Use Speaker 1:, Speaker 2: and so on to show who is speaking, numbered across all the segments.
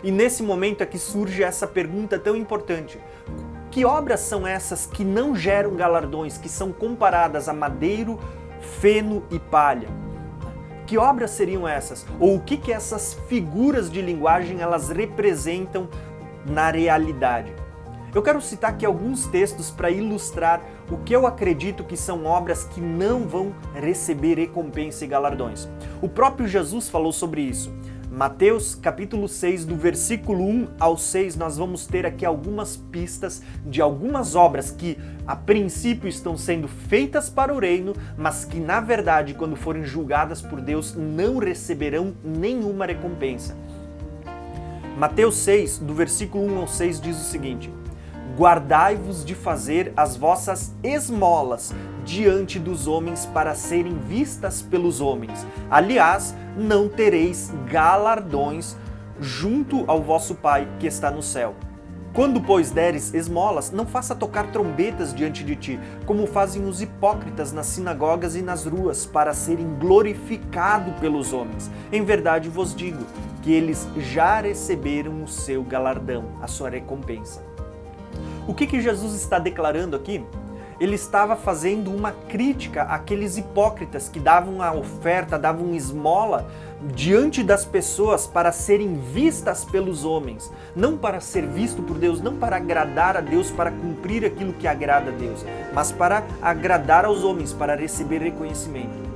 Speaker 1: E nesse momento é que surge essa pergunta tão importante. Que obras são essas que não geram galardões, que são comparadas a madeiro, feno e palha? Que obras seriam essas? Ou o que essas figuras de linguagem elas representam na realidade? Eu quero citar aqui alguns textos para ilustrar o que eu acredito que são obras que não vão receber recompensa e galardões. O próprio Jesus falou sobre isso. Mateus capítulo 6, do versículo 1 ao 6, nós vamos ter aqui algumas pistas de algumas obras que a princípio estão sendo feitas para o reino, mas que na verdade, quando forem julgadas por Deus, não receberão nenhuma recompensa. Mateus 6, do versículo 1 ao 6, diz o seguinte: guardai-vos de fazer as vossas esmolas diante dos homens para serem vistas pelos homens. Aliás, não tereis galardões junto ao vosso Pai que está no céu. Quando, pois, deres esmolas, não faça tocar trombetas diante de ti, como fazem os hipócritas nas sinagogas e nas ruas, para serem glorificados pelos homens. Em verdade vos digo que eles já receberam o seu galardão, a sua recompensa. O que Jesus está declarando aqui? Ele estava fazendo uma crítica àqueles hipócritas que davam a oferta, davam esmola diante das pessoas para serem vistas pelos homens. Não para ser visto por Deus, não para agradar a Deus, para cumprir aquilo que agrada a Deus, mas para agradar aos homens, para receber reconhecimento.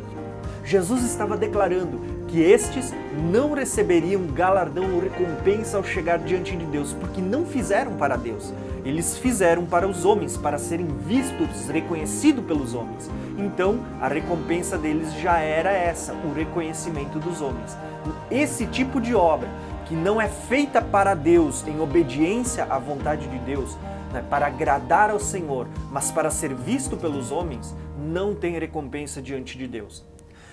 Speaker 1: Jesus estava declarando que estes não receberiam galardão ou recompensa ao chegar diante de Deus, porque não fizeram para Deus. Eles fizeram para os homens, para serem vistos, reconhecidos pelos homens. Então, a recompensa deles já era essa, o reconhecimento dos homens. Esse tipo de obra, que não é feita para Deus, em obediência à vontade de Deus, né, para agradar ao Senhor, mas para ser visto pelos homens, não tem recompensa diante de Deus.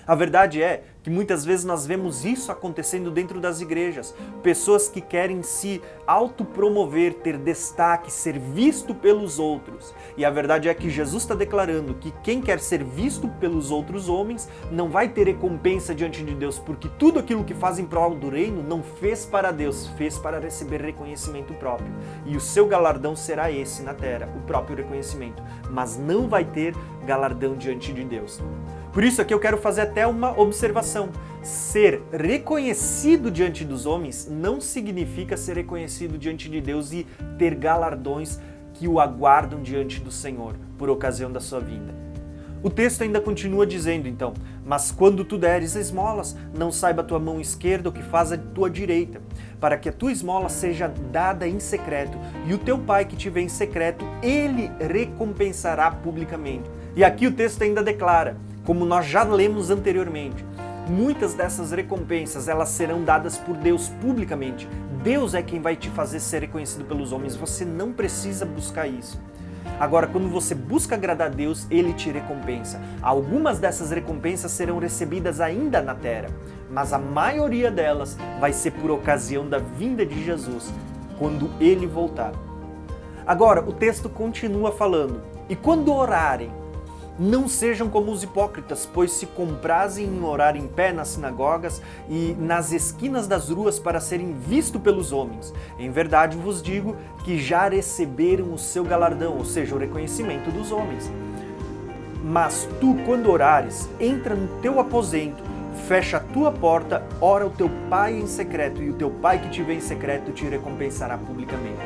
Speaker 1: A verdade é que muitas vezes nós vemos isso acontecendo dentro das igrejas. Pessoas que querem se autopromover, ter destaque, ser visto pelos outros. E a verdade é que Jesus está declarando que quem quer ser visto pelos outros homens não vai ter recompensa diante de Deus, porque tudo aquilo que faz em prol do reino não fez para Deus, fez para receber reconhecimento próprio. E o seu galardão será esse na terra, o próprio reconhecimento. Mas não vai ter galardão diante de Deus. Por isso aqui eu quero fazer até uma observação. Ser reconhecido diante dos homens não significa ser reconhecido diante de Deus e ter galardões que o aguardam diante do Senhor por ocasião da sua vinda. O texto ainda continua dizendo então: mas quando tu deres esmolas, não saiba a tua mão esquerda o que faz a tua direita, para que a tua esmola seja dada em secreto, e o teu pai que te vê em secreto, ele recompensará publicamente. E aqui o texto ainda declara, como nós já lemos anteriormente, muitas dessas recompensas elas serão dadas por Deus publicamente. Deus é quem vai te fazer ser reconhecido pelos homens, você não precisa buscar isso. Agora, quando você busca agradar a Deus, Ele te recompensa. Algumas dessas recompensas serão recebidas ainda na terra, mas a maioria delas vai ser por ocasião da vinda de Jesus, quando Ele voltar. Agora, o texto continua falando, e quando orarem, não sejam como os hipócritas, pois se comprazem em orar em pé nas sinagogas e nas esquinas das ruas para serem vistos pelos homens. Em verdade vos digo que já receberam o seu galardão, ou seja, o reconhecimento dos homens. Mas tu, quando orares, entra no teu aposento, fecha a tua porta, ora ao teu pai em secreto, e o teu pai que te vê em secreto te recompensará publicamente.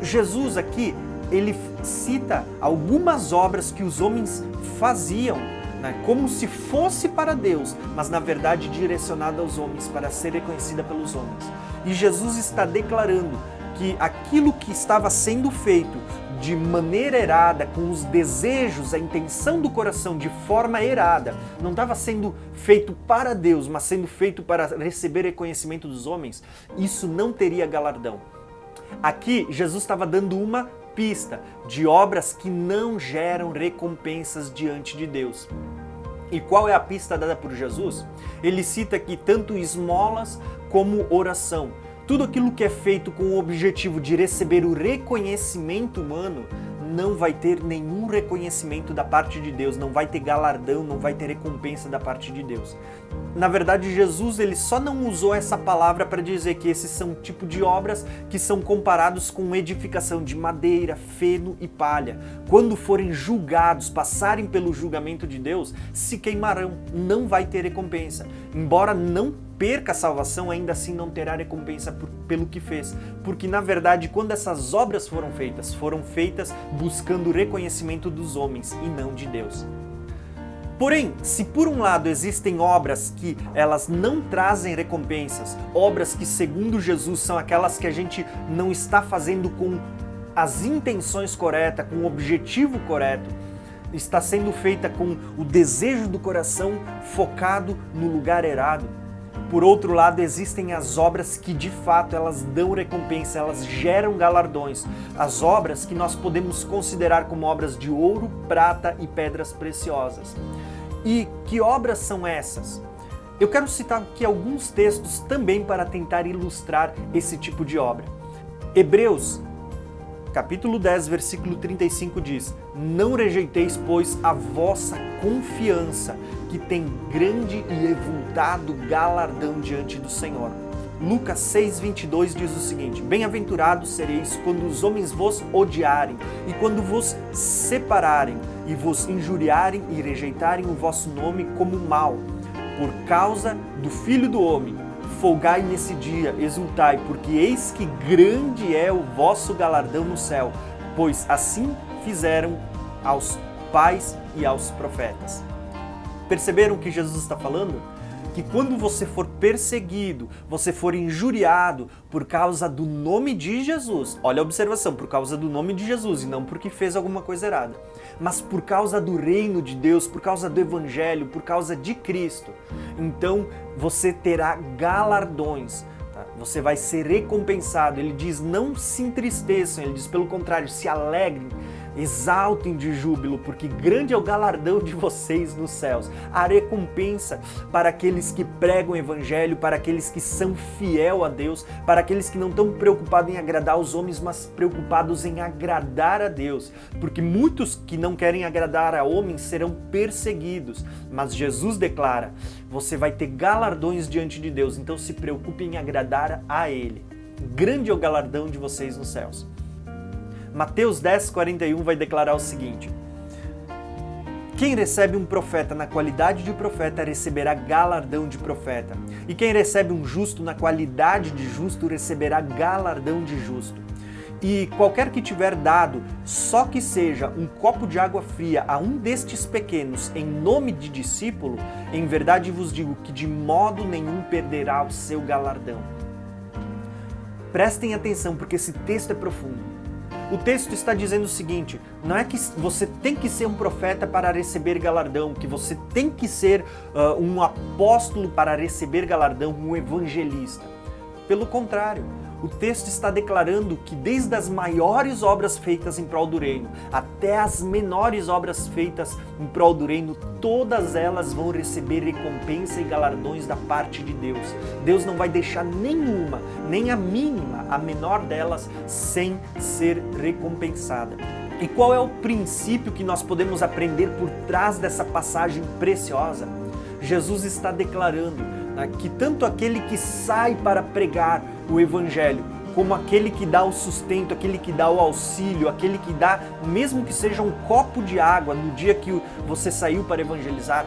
Speaker 1: Jesus aqui, ele cita algumas obras que os homens faziam, né, como se fosse para Deus, mas na verdade direcionada aos homens, para ser reconhecida pelos homens. E Jesus está declarando que aquilo que estava sendo feito de maneira errada, com os desejos, a intenção do coração de forma errada, não estava sendo feito para Deus, mas sendo feito para receber reconhecimento dos homens, isso não teria galardão. Aqui Jesus estava dando uma pista de obras que não geram recompensas diante de Deus. E qual é a pista dada por Jesus? Ele cita aqui tanto esmolas como oração. Tudo aquilo que é feito com o objetivo de receber o reconhecimento humano não vai ter nenhum reconhecimento da parte de Deus, não vai ter galardão, não vai ter recompensa da parte de Deus. Na verdade, Jesus ele só não usou essa palavra para dizer que esses são tipo de obras que são comparados com edificação de madeira, feno e palha. Quando forem julgados, passarem pelo julgamento de Deus, se queimarão, não vai ter recompensa. Embora não perca a salvação, ainda assim não terá recompensa pelo que fez. Porque, na verdade, quando essas obras foram feitas buscando o reconhecimento dos homens e não de Deus. Porém, se por um lado existem obras que elas não trazem recompensas, obras que segundo Jesus são aquelas que a gente não está fazendo com as intenções corretas, com o objetivo correto, está sendo feita com o desejo do coração focado no lugar errado. Por outro lado, existem as obras que de fato elas dão recompensa, elas geram galardões. As obras que nós podemos considerar como obras de ouro, prata e pedras preciosas. E que obras são essas? Eu quero citar aqui alguns textos também para tentar ilustrar esse tipo de obra. Hebreus, capítulo 10, versículo 35 diz: Não rejeiteis, pois, a vossa confiança, que tem grande e avultado galardão diante do Senhor. Lucas 6,22 diz o seguinte: Bem-aventurados sereis quando os homens vos odiarem, e quando vos separarem, e vos injuriarem e rejeitarem o vosso nome como mal, por causa do Filho do Homem. Folgai nesse dia, exultai, porque eis que grande é o vosso galardão no céu, pois assim fizeram aos pais e aos profetas. Perceberam o que Jesus está falando? Que quando você for perseguido, você for injuriado por causa do nome de Jesus, olha a observação, por causa do nome de Jesus e não porque fez alguma coisa errada, mas por causa do reino de Deus, por causa do Evangelho, por causa de Cristo, então você terá galardões. Você vai ser recompensado. Ele diz, não se entristeçam, ele diz, pelo contrário, se alegrem, exaltem de júbilo, porque grande é o galardão de vocês nos céus. A recompensa para aqueles que pregam o Evangelho, para aqueles que são fiel a Deus, para aqueles que não estão preocupados em agradar os homens, mas preocupados em agradar a Deus. Porque muitos que não querem agradar a homens serão perseguidos. Mas Jesus declara, você vai ter galardões diante de Deus, então se preocupe em agradar a Ele. Grande é o galardão de vocês nos céus. Mateus 10:41 vai declarar o seguinte: Quem recebe um profeta na qualidade de profeta receberá galardão de profeta, e quem recebe um justo na qualidade de justo receberá galardão de justo. E qualquer que tiver dado, só que seja um copo de água fria a um destes pequenos, em nome de discípulo, em verdade vos digo que de modo nenhum perderá o seu galardão. Prestem atenção, porque esse texto é profundo. O texto está dizendo o seguinte, não é que você tem que ser um profeta para receber galardão, que você tem que ser um apóstolo para receber galardão, um evangelista. Pelo contrário, o texto está declarando que desde as maiores obras feitas em prol do reino até as menores obras feitas em prol do reino, todas elas vão receber recompensa e galardões da parte de Deus. Deus não vai deixar nenhuma, nem a mínima, a menor delas, sem ser recompensada. E qual é o princípio que nós podemos aprender por trás dessa passagem preciosa? Jesus está declarando que tanto aquele que sai para pregar o Evangelho, como aquele que dá o sustento, aquele que dá o auxílio, aquele que dá, mesmo que seja um copo de água no dia que você saiu para evangelizar,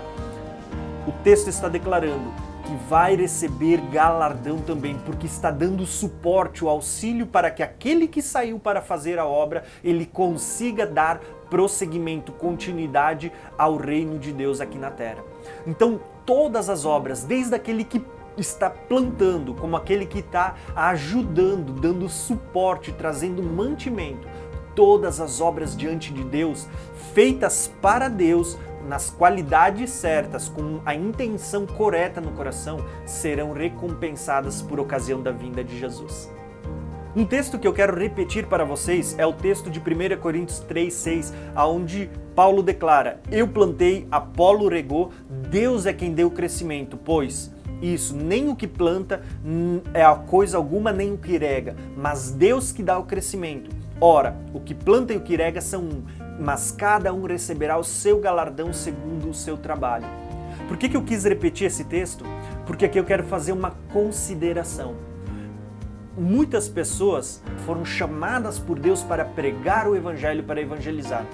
Speaker 1: o texto está declarando que vai receber galardão também, porque está dando suporte, o auxílio para que aquele que saiu para fazer a obra, ele consiga dar prosseguimento, continuidade ao reino de Deus aqui na terra. Então, todas as obras, desde aquele que está plantando, como aquele que está ajudando, dando suporte, trazendo mantimento, todas as obras diante de Deus, feitas para Deus, nas qualidades certas, com a intenção correta no coração, serão recompensadas por ocasião da vinda de Jesus. Um texto que eu quero repetir para vocês é o texto de 1 Coríntios 3:6, onde Paulo declara: Eu plantei, Apolo regou, Deus é quem deu o crescimento, pois isso, nem o que planta é a coisa alguma, nem o que rega, mas Deus que dá o crescimento. Ora, o que planta e o que rega são um, mas cada um receberá o seu galardão segundo o seu trabalho. Por que eu quis repetir esse texto? Porque aqui eu quero fazer uma consideração. Muitas pessoas foram chamadas por Deus para pregar o Evangelho, para evangelizar.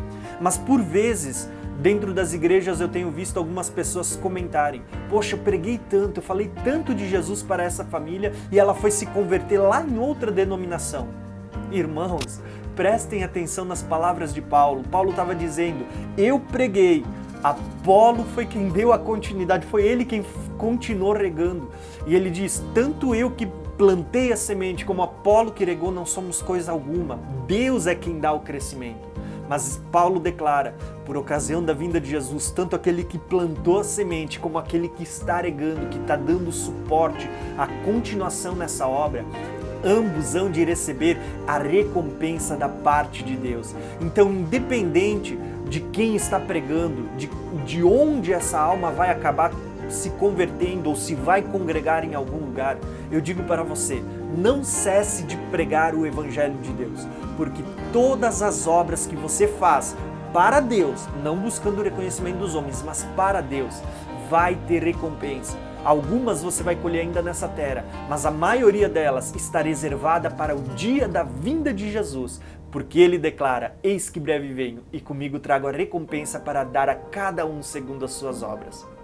Speaker 1: Mas por vezes, dentro das igrejas eu tenho visto algumas pessoas comentarem: poxa, eu preguei tanto, eu falei tanto de Jesus para essa família e ela foi se converter lá em outra denominação. Irmãos, prestem atenção nas palavras de Paulo. Paulo estava dizendo: eu preguei, Apolo foi quem deu a continuidade, foi ele quem continuou regando. E ele diz: tanto eu que plantei a semente como Apolo que regou, não somos coisa alguma. Deus é quem dá o crescimento. Mas Paulo declara, por ocasião da vinda de Jesus, tanto aquele que plantou a semente como aquele que está regando, que está dando suporte à continuação nessa obra, ambos hão de receber a recompensa da parte de Deus. Então, independente de quem está pregando, de onde essa alma vai acabar se convertendo ou se vai congregar em algum lugar, eu digo para você, não cesse de pregar o Evangelho de Deus, porque todas as obras que você faz para Deus, não buscando o reconhecimento dos homens, mas para Deus, vai ter recompensa. Algumas você vai colher ainda nessa terra, mas a maioria delas está reservada para o dia da vinda de Jesus, porque ele declara: eis que breve venho, e comigo trago a recompensa para dar a cada um segundo as suas obras.